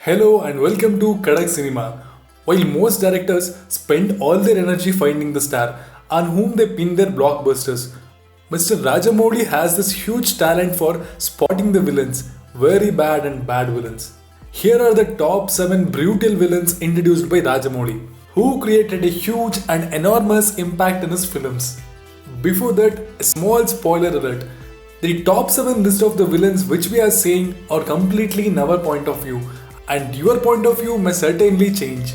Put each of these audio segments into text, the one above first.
Hello and welcome to Kadak Cinema. While most directors spend all their energy finding the star on whom they pin their blockbusters, Mr. Rajamouli has this huge talent for spotting the villains, very bad and bad villains. Here are the top 7 brutal villains introduced by Rajamouli, who created a huge and enormous impact in his films. Before that, a small spoiler alert. The top 7 list of the villains which we are saying are completely in our point of view, and your point of view may certainly change.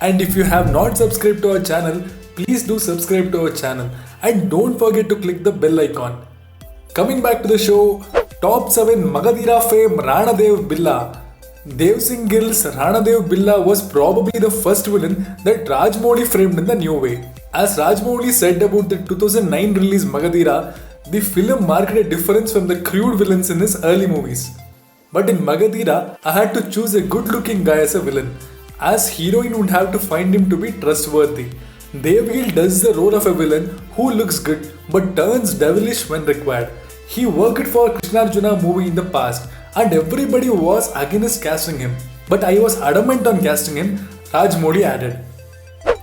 And if you have not subscribed to our channel, please do subscribe to our channel and don't forget to click the bell icon. Coming back to the show, top 7 Magadira fame Ranadev Billa. Dev Singh Gill's Ranadev Billa was probably the first villain that Rajmouli framed in the new way. As Rajmouli said about the 2009 release Magadira, the film marked a difference from the crude villains in his early movies. But in Magadira, I had to choose a good looking guy as a villain, as heroine would have to find him to be trustworthy. Devgil does the role of a villain who looks good but turns devilish when required. He worked for Krishnarjuna movie in the past and everybody was against casting him. But I was adamant on casting him, Rajmouli added.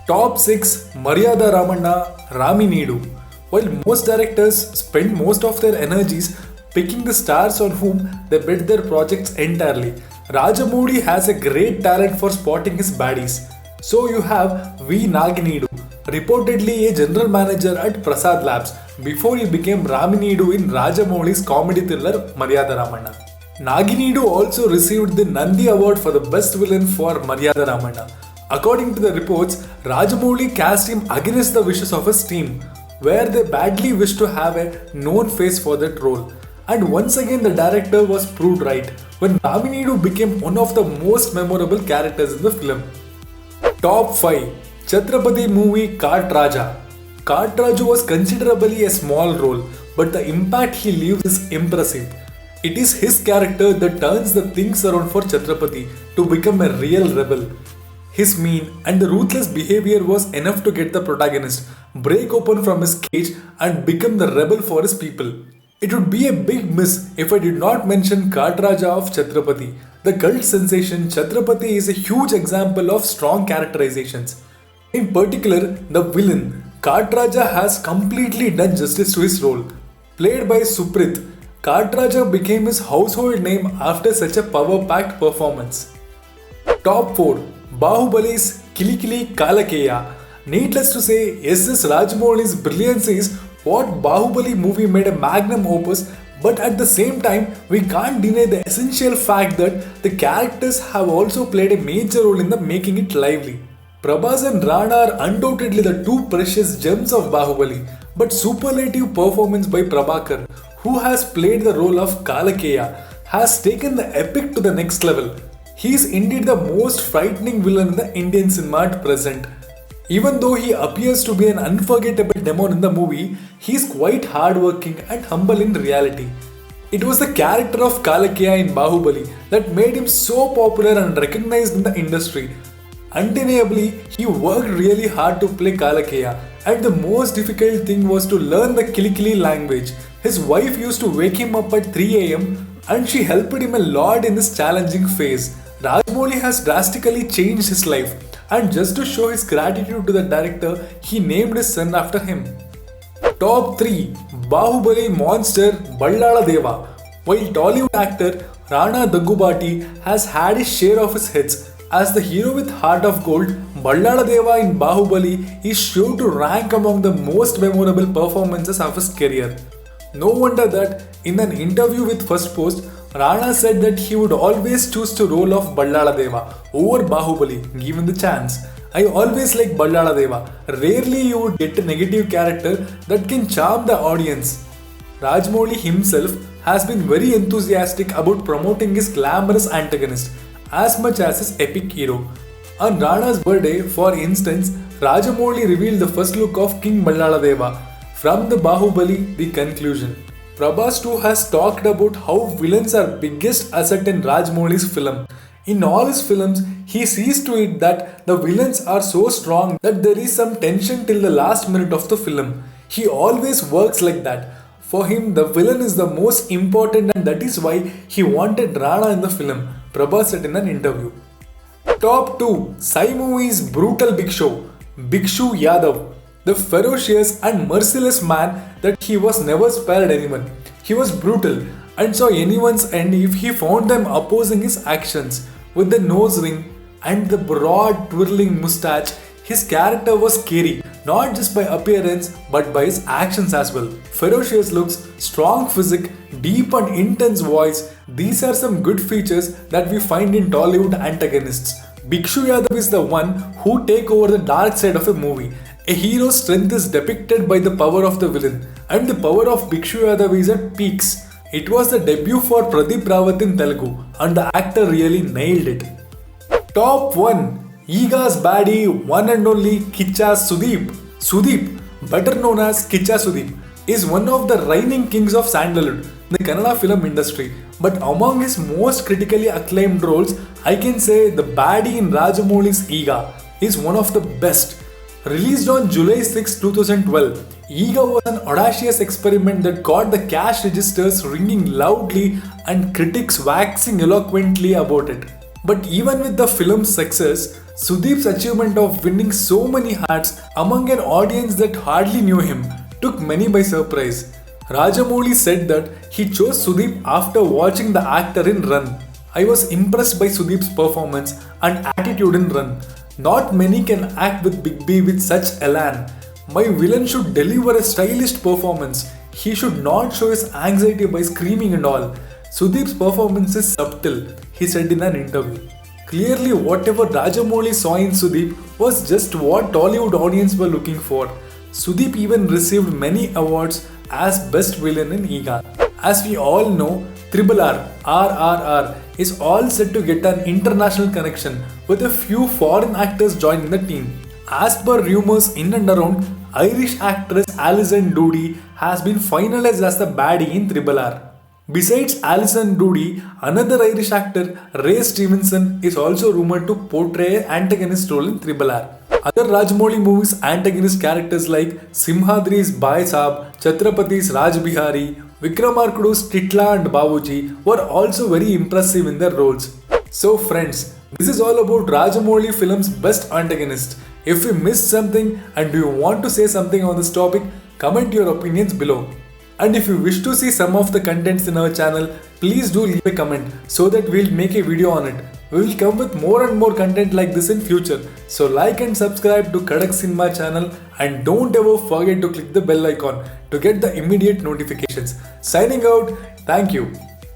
Top 6 Maryada Ramanna Rami Needu. While most directors spend most of their energies picking the stars on whom they bet their projects entirely, Rajamouli has a great talent for spotting his baddies. So you have V. Naginidu, reportedly a general manager at Prasad Labs before he became Raminidu in Rajamouli's comedy thriller Maryada Ramanna. Naginidu also received the Nandi Award for the best villain for Maryada Ramanna. According to the reports, Rajamouli cast him against the wishes of his team, where they badly wished to have a known face for that role. And once again the director was proved right when Raminidu became one of the most memorable characters in the film. Top 5 Chhatrapati movie Kart Raja. Kart Raju was considerably a small role, but the impact he leaves is impressive. It is his character that turns the things around for Chhatrapati to become a real rebel. His mean and the ruthless behavior was enough to get the protagonist break open from his cage and become the rebel for his people. It would be a big miss if I did not mention Kart Raja of Chhatrapati. The cult sensation Chhatrapati is a huge example of strong characterizations. In particular, the villain Kart Raja has completely done justice to his role. Played by Suprit, Kart Raja became his household name after such a power-packed performance. Top 4 Bahubali's Kilikili Kalakeya. Needless to say, S.S. Rajamouli's brilliance is what Bahubali movie made a magnum opus, but at the same time, we can't deny the essential fact that the characters have also played a major role in the making it lively. Prabhas and Rana are undoubtedly the two precious gems of Bahubali, but superlative performance by Prabhakar, who has played the role of Kalakeya, has taken the epic to the next level. He is indeed the most frightening villain in the Indian cinema at present. Even though he appears to be an unforgettable demon in the movie, he is quite hardworking and humble in reality. It was the character of Kalakeya in Bahubali that made him so popular and recognized in the industry. Undeniably, he worked really hard to play Kalakeya, and the most difficult thing was to learn the Kilikili language. His wife used to wake him up at 3 am and she helped him a lot in this challenging phase. Rajamouli has drastically changed his life, and just to show his gratitude to the director, he named his son after him. Top 3 Bahubali monster Ballala Deva. While Tollywood actor Rana Daggubati has had his share of his hits, as the hero with heart of gold, Ballala Deva in Bahubali is sure to rank among the most memorable performances of his career. No wonder that in an interview with First Post, Rana said that he would always choose to role of Ballala Deva over Bahubali given the chance. I always like Ballala Deva. Rarely you would get a negative character that can charm the audience. Rajamouli himself has been very enthusiastic about promoting his glamorous antagonist as much as his epic hero. On Rana's birthday, for instance, Rajamouli revealed the first look of King Ballala Deva from the Bahubali, the conclusion. Prabhas too has talked about how villains are biggest asset in Rajamouli's film. In all his films, he sees to it that the villains are so strong that there is some tension till the last minute of the film. He always works like that. For him, the villain is the most important, and that is why he wanted Rana in the film. Prabhas said in an interview. Top 2 Sai Movie's brutal Big Show. Bhikshu Yadav, the ferocious and merciless man that he was never spared anyone. He was brutal and saw anyone's end if he found them opposing his actions. With the nose ring and the broad twirling moustache, his character was scary, not just by appearance but by his actions as well. Ferocious looks, strong physique, deep and intense voice, these are some good features that we find in Tollywood antagonists. Bhikshu Yadav is the one who take over the dark side of a movie. A hero's strength is depicted by the power of the villain, and the power of Bhikshu Yadav is at peaks. It was the debut for Pradeep Rawat in Telugu, and the actor really nailed it. Top 1 Ega's baddie, one and only Kicha Sudeep. Sudeep, better known as Kicha Sudeep, is one of the reigning kings of Sandalwood, the Kannada film industry. But among his most critically acclaimed roles, I can say the baddie in Rajamouli's Ega is one of the best. Released on July 6, 2012, Ega was an audacious experiment that got the cash registers ringing loudly and critics waxing eloquently about it. But even with the film's success, Sudeep's achievement of winning so many hearts among an audience that hardly knew him took many by surprise. Rajamouli said that he chose Sudeep after watching the actor in Run. I was impressed by Sudeep's performance and attitude in Run. Not many can act with Big B with such elan. My villain should deliver a stylish performance. He should not show his anxiety by screaming and all. Sudeep's performance is subtle, he said in an interview. Clearly, whatever Rajamouli saw in Sudeep was just what Tollywood audience were looking for. Sudeep even received many awards as best villain in Ega. As we all know, RRR is all set to get an international connection with a few foreign actors joining the team. As per rumours in and around, Irish actress Alison Doody has been finalized as the baddie in RRR. Besides Alison Doody, another Irish actor, Ray Stevenson, is also rumoured to portray an antagonist role in RRR. Other Rajamouli movies' antagonist characters like Simhadri's Bhai Saab, Chhatrapati's Raj Bihari, Vikramarkudu's Titla and Babuji were also very impressive in their roles. So friends, this is all about Rajamouli film's best antagonist. If we missed something and you want to say something on this topic, comment your opinions below. And if you wish to see some of the contents in our channel, please do leave a comment so that we'll make a video on it. We will come with more and more content like this in future. So like and subscribe to Kadak Cinema channel and don't ever forget to click the bell icon to get the immediate notifications. Signing out, thank you.